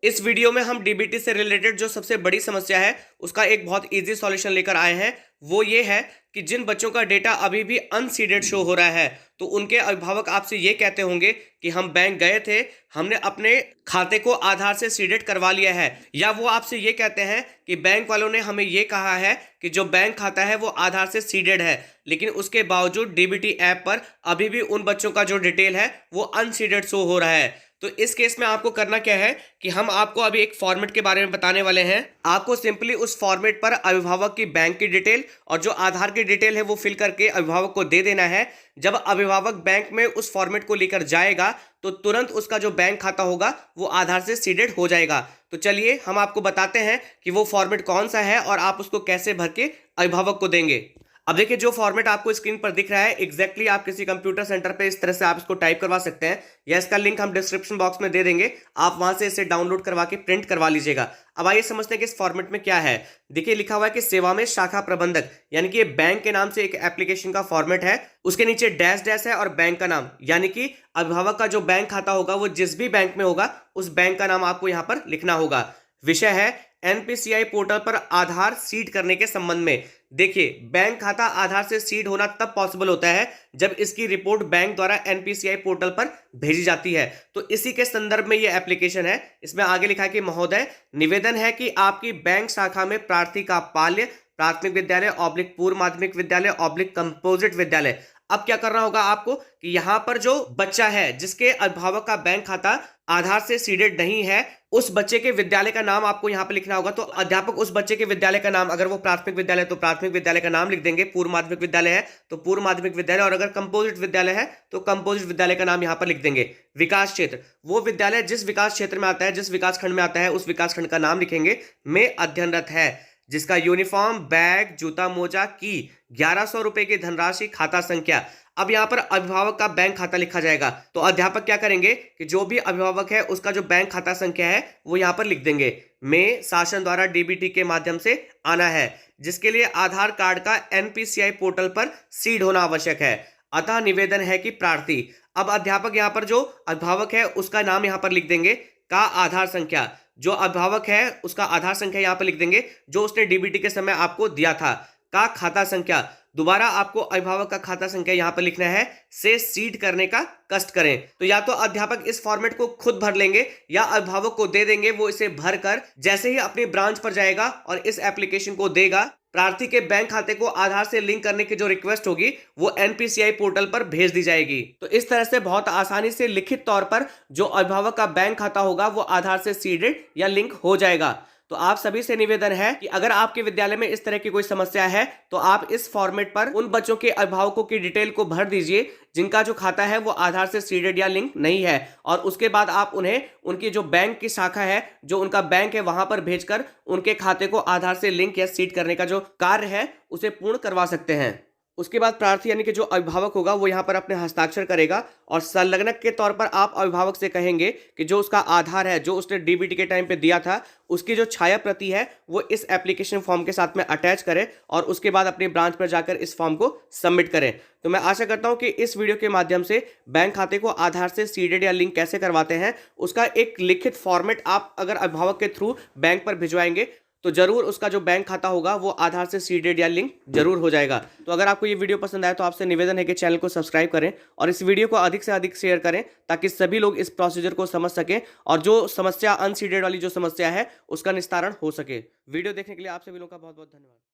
इस वीडियो में हम डीबीटी से रिलेटेड जो सबसे बड़ी समस्या है उसका एक बहुत इजी सॉल्यूशन लेकर आए हैं। वो ये है कि जिन बच्चों का डेटा अभी भी अनसीडेड शो हो रहा है, तो उनके अभिभावक आपसे ये कहते होंगे कि हम बैंक गए थे, हमने अपने खाते को आधार से सीडेड करवा लिया है, या वो आपसे ये कहते हैं कि बैंक वालों ने हमें ये कहा है कि जो बैंक खाता है वो आधार से सीडेड है, लेकिन उसके बावजूद डीबीटी ऐप पर अभी भी उन बच्चों का जो डिटेल है वो अनसीडेड शो हो रहा है। तो इस केस में आपको करना क्या है कि हम आपको अभी एक फॉर्मेट के बारे में बताने वाले हैं। आपको सिंपली उस फॉर्मेट पर अभिभावक की बैंक की डिटेल और जो आधार की डिटेल है वो फिल करके अभिभावक को दे देना है। जब अभिभावक बैंक में उस फॉर्मेट को लेकर जाएगा तो तुरंत उसका जो बैंक खाता होगा वो आधार से सीडेड हो जाएगा। तो चलिए हम आपको बताते हैं कि वो फॉर्मेट कौन सा है और आप उसको कैसे भर के अभिभावक को देंगे। अब देखिए, जो फॉर्मेट आपको स्क्रीन पर दिख रहा है एग्जैक्टली आप किसी कंप्यूटर सेंटर पे इस तरह से आप इसको टाइप करवा सकते हैं, या इसका लिंक हम डिस्क्रिप्शन बॉक्स में दे देंगे, आप वहां से इसे डाउनलोड करवा के प्रिंट करवा लीजिएगा। अब आइए समझते हैं कि इस फॉर्मेट में क्या है। देखिए, लिखा हुआ है कि सेवा में शाखा प्रबंधक, यानी कि ये बैंक के नाम से एक एप्लीकेशन का फॉर्मेट है। उसके नीचे डैश डैश है और बैंक का नाम, यानी कि अभिभावक का जो बैंक खाता होगा वो जिस भी बैंक में होगा उस बैंक का नाम आपको यहाँ पर लिखना होगा। विषय है एनपीसीआई पोर्टल पर आधार सीड करने के संबंध में। देखिए, बैंक खाता आधार से सीड होना तब पॉसिबल होता है जब इसकी रिपोर्ट बैंक द्वारा एनपीसीआई पोर्टल पर भेजी जाती है। तो इसी के संदर्भ में यह एप्लीकेशन है। इसमें आगे लिखा है कि महोदय, निवेदन है कि आपकी बैंक शाखा में प्रार्थी का बाल्य प्राथमिक विद्यालय ऑब्लिक पूर्व माध्यमिक विद्यालय ऑब्लिक कंपोजिट विद्यालय। अब क्या करना होगा आपको कि यहां पर जो बच्चा है जिसके अभिभावक का बैंक खाता आधार से सीडेड नहीं है, उस बच्चे के विद्यालय का नाम आपको यहां पर लिखना होगा। तो अध्यापक उस बच्चे के विद्यालय का नाम, अगर वो प्राथमिक विद्यालय तो प्राथमिक विद्यालय का नाम लिख देंगे, पूर्व माध्यमिक विद्यालय है तो पूर्व माध्यमिक विद्यालय, और अगर कंपोजिट विद्यालय है तो कंपोजिट विद्यालय का नाम यहां पर लिख देंगे। विकास क्षेत्र, वो विद्यालय जिस विकास क्षेत्र में आता है, जिस विकास खंड में आता है, उस विकास खंड का नाम लिखेंगे। में अध्ययनरत है, जिसका यूनिफॉर्म बैग जूता मोजा की 1100 रुपए की धनराशि खाता संख्या। अब यहां पर अभिभावक का बैंक खाता लिखा जाएगा, तो अध्यापक क्या करेंगे कि जो भी अभिभावक है उसका जो बैंक खाता संख्या है वो यहां पर लिख देंगे। में शासन द्वारा डीबीटी के माध्यम से आना है, जिसके लिए आधार कार्ड का एनपीसीआई पोर्टल पर सीड होना आवश्यक है। अतः निवेदन है कि प्रार्थी, अब अध्यापक यहां पर जो अभिभावक है उसका नाम यहां पर लिख देंगे, का आधार संख्या, जो अभिभावक है उसका आधार संख्या यहां पर लिख देंगे जो उसने डीबीटी के समय आपको दिया था। का खाता संख्या, दोबारा आपको अभिभावक का खाता संख्या यहां पर लिखना है। से सीड करने का कष्ट करें, तो या तो अध्यापक इस फॉर्मेट को खुद भर लेंगे या अभिभावक को दे देंगे। वो इसे भरकर जैसे ही अपनी ब्रांच पर जाएगा और इस एप्लीकेशन को देगा, प्रार्थी के बैंक खाते को आधार से लिंक करने की जो रिक्वेस्ट होगी वो एनपीसीआई पोर्टल पर भेज दी जाएगी। तो इस तरह से बहुत आसानी से लिखित तौर पर जो अभिभावक का बैंक खाता होगा वो आधार से सीडेड या लिंक हो जाएगा। तो आप सभी से निवेदन है कि अगर आपके विद्यालय में इस तरह की कोई समस्या है तो आप इस फॉर्मेट पर उन बच्चों के अभिभावकों की डिटेल को भर दीजिए जिनका जो खाता है वो आधार से सीडेड या लिंक नहीं है, और उसके बाद आप उन्हें उनकी जो बैंक की शाखा है, जो उनका बैंक है, वहां पर भेजकर उनके खाते को आधार से लिंक या सीड करने का जो कार्य है उसे पूर्ण करवा सकते हैं। उसके बाद प्रार्थी यानी कि जो अभिभावक होगा वो यहाँ पर अपने हस्ताक्षर करेगा, और संलग्नक के तौर पर आप अभिभावक से कहेंगे कि जो उसका आधार है जो उसने डीबीटी के टाइम पे दिया था उसकी जो छाया प्रति है वो इस एप्लीकेशन फॉर्म के साथ में अटैच करें, और उसके बाद अपनी ब्रांच पर जाकर इस फॉर्म को सबमिट करें। तो मैं आशा करता हूं कि इस वीडियो के माध्यम से बैंक खाते को आधार से सीडेड या लिंक कैसे करवाते हैं उसका एक लिखित फॉर्मेट आप अगर अभिभावक के थ्रू बैंक पर भिजवाएंगे तो जरूर उसका जो बैंक खाता होगा वो आधार से सीडेड या लिंक जरूर हो जाएगा। तो अगर आपको ये वीडियो पसंद आए तो आपसे निवेदन है कि चैनल को सब्सक्राइब करें और इस वीडियो को अधिक से अधिक शेयर करें ताकि सभी लोग इस प्रोसीजर को समझ सकें और जो समस्या अनसीडेड वाली जो समस्या है उसका निस्तारण हो सके। वीडियो देखने के लिए आप सभी लोगों का बहुत बहुत धन्यवाद।